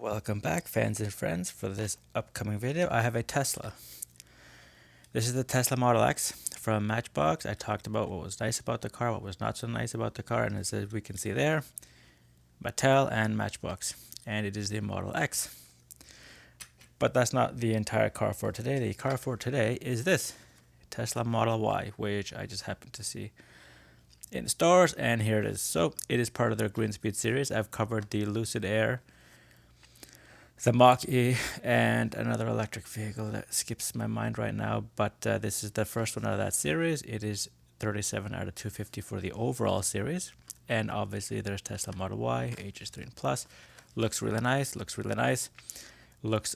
Welcome back, fans and friends. For this upcoming video, I have a Tesla. This is the Tesla Model X from Matchbox. I talked about what was nice about the car, what was not so nice about the car, and as we can see there, Mattel and Matchbox. And it is the Model X. But that's not the entire car for today. The car for today is this, Tesla Model Y, which I just happened to see in stores, and here it is. So it is part of their Green Speed series. I've covered the Lucid Air, the Mach-E, and another electric vehicle that skips my mind right now, but this is the first one out of that series. It is 37 out of 250 for the overall series, and obviously there's Tesla Model Y, HS3 and Plus. Looks really nice, looks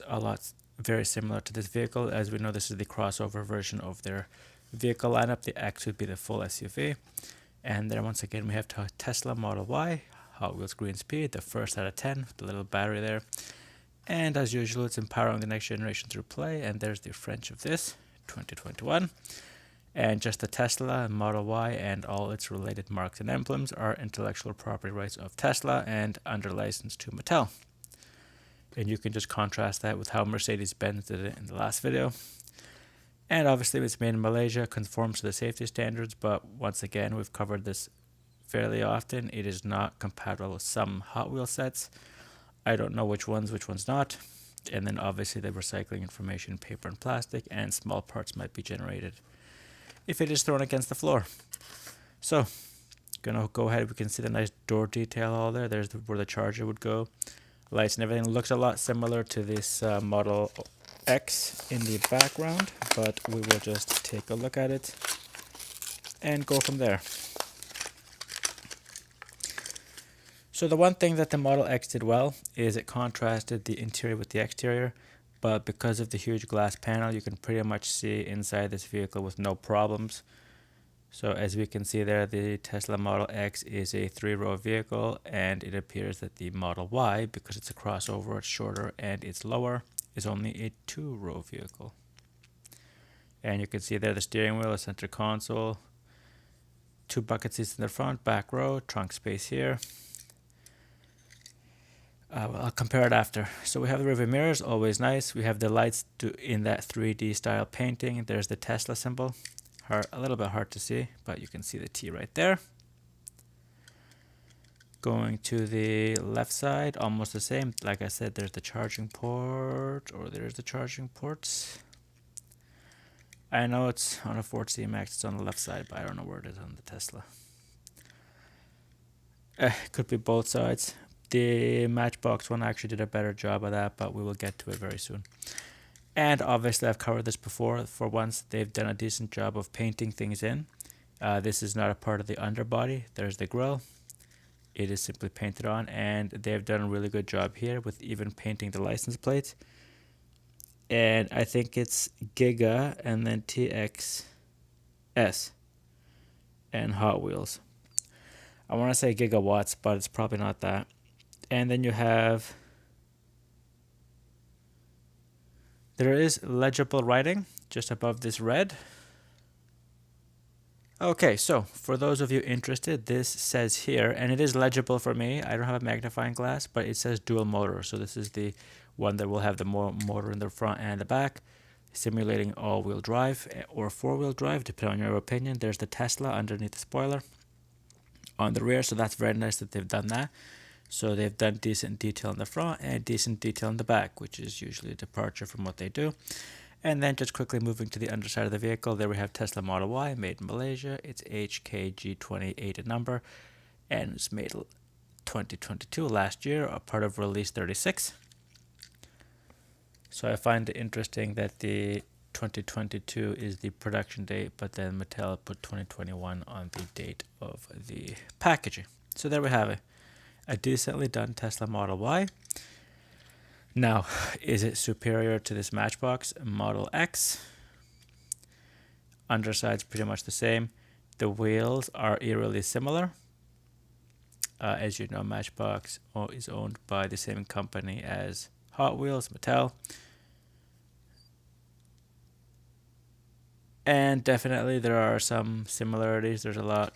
a lot very similar to this vehicle. As we know, this is the crossover version of their vehicle lineup. The X would be the full SUV, and then once again we have Tesla Model Y, Hot Wheels Green Speed, the first out of 10, the little battery there. And as usual, it's empowering the next generation through play. And there's the French of this, 2021. And just the Tesla Model Y and all its related marks and emblems are intellectual property rights of Tesla and under license to Mattel. And you can just contrast that with how Mercedes-Benz did it in the last video. And obviously it's made in Malaysia, conforms to the safety standards, but once again, we've covered this fairly often. It is not compatible with some Hot Wheels sets. I don't know which ones not. And then obviously the recycling information, paper and plastic, and small parts might be generated if it is thrown against the floor. So, gonna go ahead. We can see the nice door detail all there. There's where the charger would go. Lights and everything looks a lot similar to this Model X in the background, but we will just take a look at it and go from there. So the one thing that the Model X did well is it contrasted the interior with the exterior, but because of the huge glass panel, you can pretty much see inside this vehicle with no problems. So as we can see there, the Tesla Model X is a 3-row vehicle, and it appears that the Model Y, because it's a crossover, it's shorter and it's lower, is only a 2-row vehicle. And you can see there the steering wheel, the center console, 2 bucket seats in the front, back row, trunk space here. I'll compare it after. So we have the rearview mirrors, always nice. We have the lights in that 3D style painting. There's the Tesla symbol. A little bit hard to see, but you can see the T right there. Going to the left side, almost the same. Like I said, there's the charging port, or there's the charging ports. I know it's on a Ford C-Max, it's on the left side, but I don't know where it is on the Tesla. Could be both sides. The Matchbox one actually did a better job of that, but we will get to it very soon. And obviously I've covered this before. For once, they've done a decent job of painting things in. This is not a part of the underbody. There's the grille. It is simply painted on, and they've done a really good job here with even painting the license plates. And I think it's Giga and then TXS and Hot Wheels. I want to say gigawatts, but it's probably not that. And then you have, there is legible writing just above this red. Okay, so for those of you interested, this says here, and it is legible for me. I don't have a magnifying glass, but it says dual motor. So this is the one that will have the motor in the front and the back, simulating all-wheel drive or four-wheel drive, depending on your opinion. There's the Tesla underneath the spoiler on the rear, so that's very nice that they've done that. So they've done decent detail in the front and decent detail in the back, which is usually a departure from what they do. And then just quickly moving to the underside of the vehicle, there we have Tesla Model Y, made in Malaysia. It's HKG28 a number, and it's made 2022, last year, a part of release 36. So I find it interesting that the 2022 is the production date, but then Mattel put 2021 on the date of the packaging. So there we have it. A decently done Tesla Model Y. Now, is it superior to this Matchbox Model X? Underside's pretty much the same. The wheels are eerily similar. As you know, Matchbox is owned by the same company as Hot Wheels, Mattel. And definitely there are some similarities. There's a lot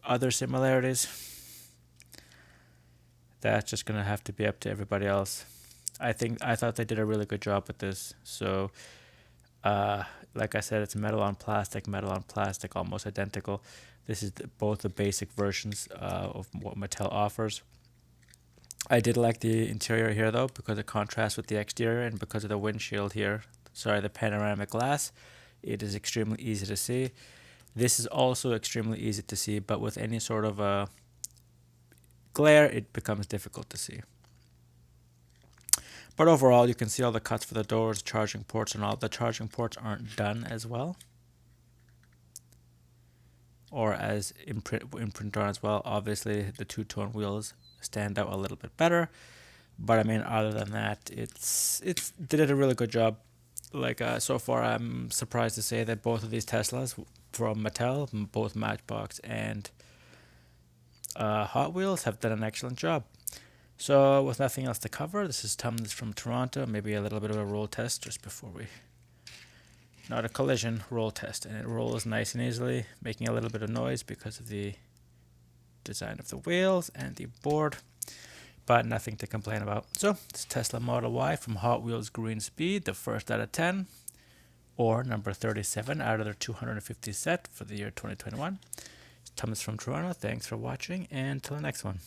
other similarities. That's just going to have to be up to everybody else. I thought they did a really good job with this. So, like I said, it's metal on plastic, almost identical. This is both the basic versions of what Mattel offers. I did like the interior here though, because it contrasts with the exterior and because of the windshield here. Sorry, the panoramic glass. It is extremely easy to see. This is also extremely easy to see, but with any sort of glare, it becomes difficult to see. But overall, you can see all the cuts for the doors, charging ports, and all. The charging ports aren't done as well, or as imprint on as well. Obviously, the two-tone wheels stand out a little bit better, but I mean, other than that, they did a really good job. Like so far, I'm surprised to say that both of these Teslas from Mattel, both Matchbox and Hot Wheels, have done an excellent job. So with nothing else to cover, this is Tums from Toronto. Maybe a little bit of a roll test just before we, not a collision, roll test. And it rolls nice and easily, making a little bit of noise because of the design of the wheels and the board, but nothing to complain about. So this Tesla Model Y from Hot Wheels Green Speed, the first out of 10, or number 37 out of their 250 set for the year 2021. It's Tums from Toronto. Thanks for watching, and till the next one.